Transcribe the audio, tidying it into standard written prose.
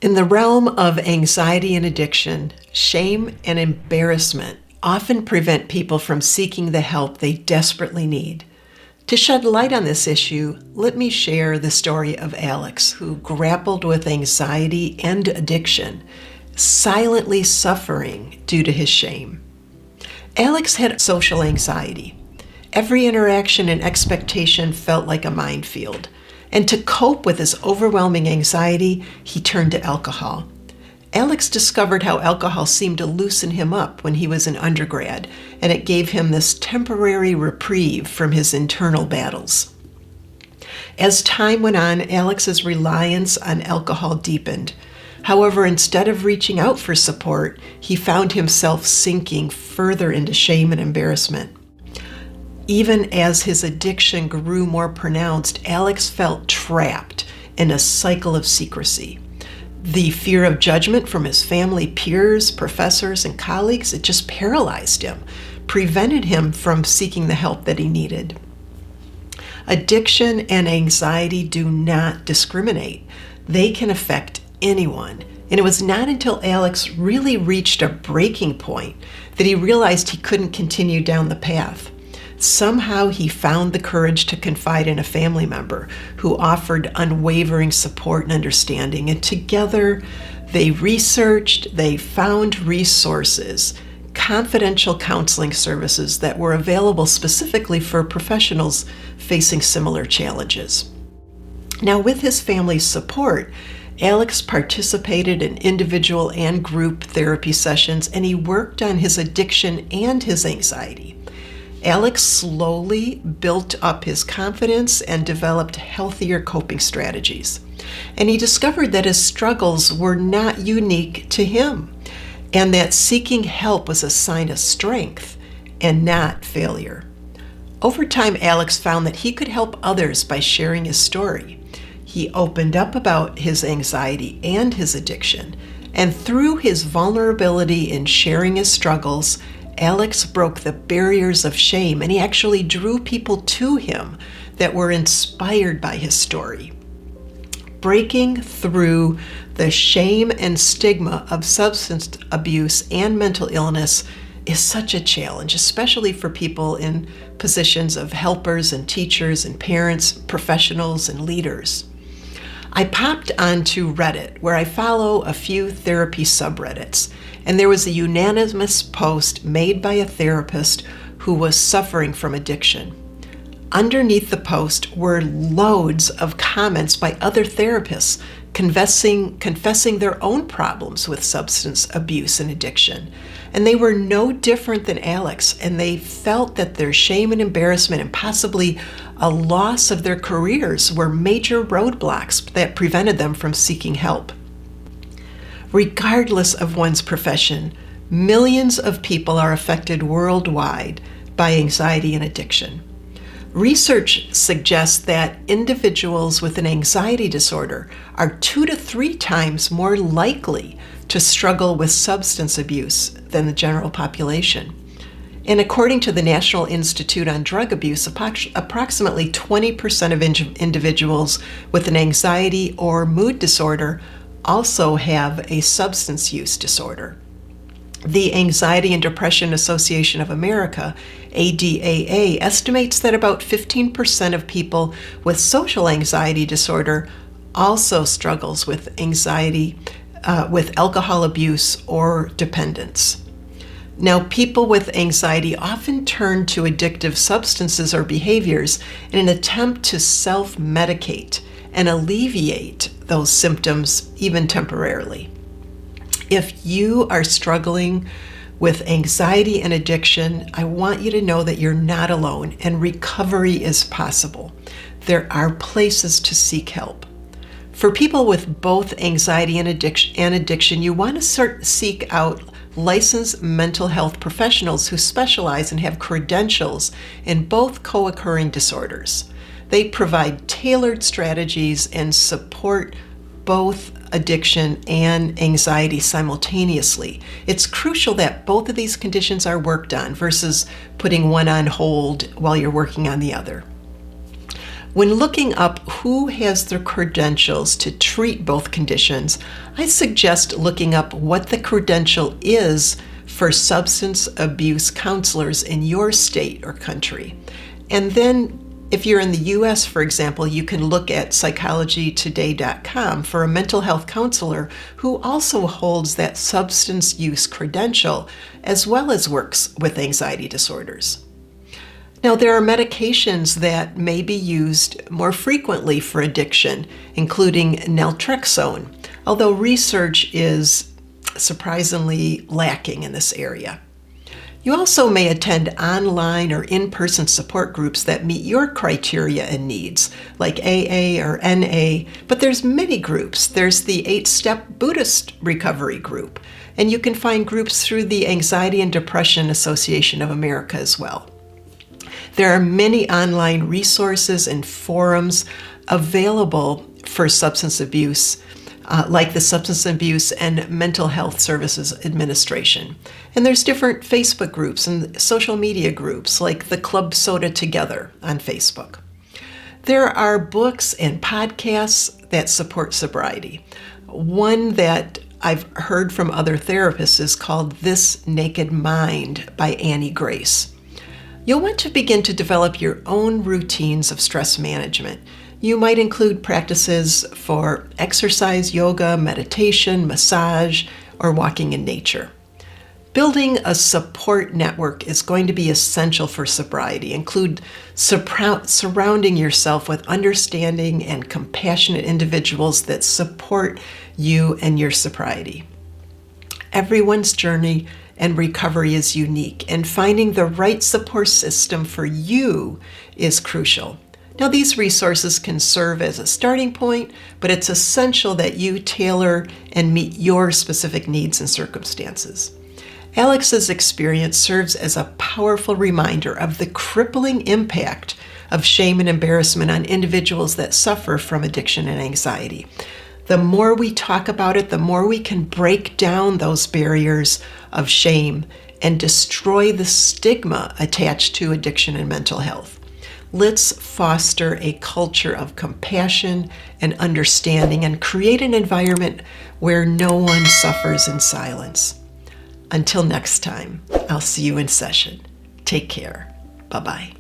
In the realm of anxiety and addiction, shame and embarrassment often prevent people from seeking the help they desperately need. To shed light on this issue, let me share the story of Alex, who grappled with anxiety and addiction, silently suffering due to his shame. Alex had social anxiety. Every interaction and expectation felt like a minefield. And to cope with his overwhelming anxiety, he turned to alcohol. Alex discovered how alcohol seemed to loosen him up when he was an undergrad, and it gave him this temporary reprieve from his internal battles. As time went on, Alex's reliance on alcohol deepened. However, instead of reaching out for support, he found himself sinking further into shame and embarrassment. Even as his addiction grew more pronounced, Alex felt trapped in a cycle of secrecy. The fear of judgment from his family, peers, professors, and colleagues, it just paralyzed him, prevented him from seeking the help that he needed. Addiction and anxiety do not discriminate. They can affect anyone. And it was not until Alex really reached a breaking point that he realized he couldn't continue down the path. Somehow he found the courage to confide in a family member who offered unwavering support and understanding. And together they researched, they found resources, confidential counseling services that were available specifically for professionals facing similar challenges. Now, with his family's support, Alex participated in individual and group therapy sessions, and he worked on his addiction and his anxiety. Alex slowly built up his confidence and developed healthier coping strategies. And he discovered that his struggles were not unique to him, and that seeking help was a sign of strength and not failure. Over time, Alex found that he could help others by sharing his story. He opened up about his anxiety and his addiction, and through his vulnerability in sharing his struggles, Alex broke the barriers of shame, and he actually drew people to him that were inspired by his story. Breaking through the shame and stigma of substance abuse and mental illness is such a challenge, especially for people in positions of helpers and teachers and parents, professionals and leaders. I popped onto Reddit, where I follow a few therapy subreddits, and there was a unanimous post made by a therapist who was suffering from addiction. Underneath the post were loads of comments by other therapists confessing their own problems with substance abuse and addiction. And they were no different than Alex, and they felt that their shame and embarrassment and possibly a loss of their careers were major roadblocks that prevented them from seeking help. Regardless of one's profession, millions of people are affected worldwide by anxiety and addiction. Research suggests that individuals with an anxiety disorder are 2 to 3 times more likely to struggle with substance abuse than the general population. And according to the National Institute on Drug Abuse, approximately 20% of individuals with an anxiety or mood disorder also have a substance use disorder. The Anxiety and Depression Association of America, ADAA, estimates that about 15% of people with social anxiety disorder also struggles with anxiety, with alcohol abuse or dependence. Now, people with anxiety often turn to addictive substances or behaviors in an attempt to self-medicate and alleviate those symptoms, even temporarily. If you are struggling with anxiety and addiction, I want you to know that you're not alone and recovery is possible. There are places to seek help. For people with both anxiety and addiction, you want to seek out licensed mental health professionals who specialize and have credentials in both co-occurring disorders. They provide tailored strategies and support both addiction and anxiety simultaneously. It's crucial that both of these conditions are worked on versus putting one on hold while you're working on the other. When looking up who has the credentials to treat both conditions, I suggest looking up what the credential is for substance abuse counselors in your state or country. And then if you're in the US, for example, you can look at psychologytoday.com for a mental health counselor who also holds that substance use credential as well as works with anxiety disorders. Now, there are medications that may be used more frequently for addiction, including naltrexone, although research is surprisingly lacking in this area. You also may attend online or in-person support groups that meet your criteria and needs, like AA or NA, but there's many groups. There's the 8-Step Buddhist Recovery Group, and you can find groups through the Anxiety and Depression Association of America as well. There are many online resources and forums available for substance abuse, like the Substance Abuse and Mental Health Services Administration. And there's different Facebook groups and social media groups like the Club Soda Together on Facebook. There are books and podcasts that support sobriety. One that I've heard from other therapists is called This Naked Mind by Annie Grace. You'll want to begin to develop your own routines of stress management. You might include practices for exercise, yoga, meditation, massage, or walking in nature. Building a support network is going to be essential for sobriety. Include surrounding yourself with understanding and compassionate individuals that support you and your sobriety. Everyone's journey and recovery is unique, and finding the right support system for you is crucial. Now, these resources can serve as a starting point, but it's essential that you tailor and meet your specific needs and circumstances. Alex's experience serves as a powerful reminder of the crippling impact of shame and embarrassment on individuals that suffer from addiction and anxiety. The more we talk about it, the more we can break down those barriers of shame and destroy the stigma attached to addiction and mental health. Let's foster a culture of compassion and understanding and create an environment where no one suffers in silence. Until next time, I'll see you in session. Take care. Bye-bye.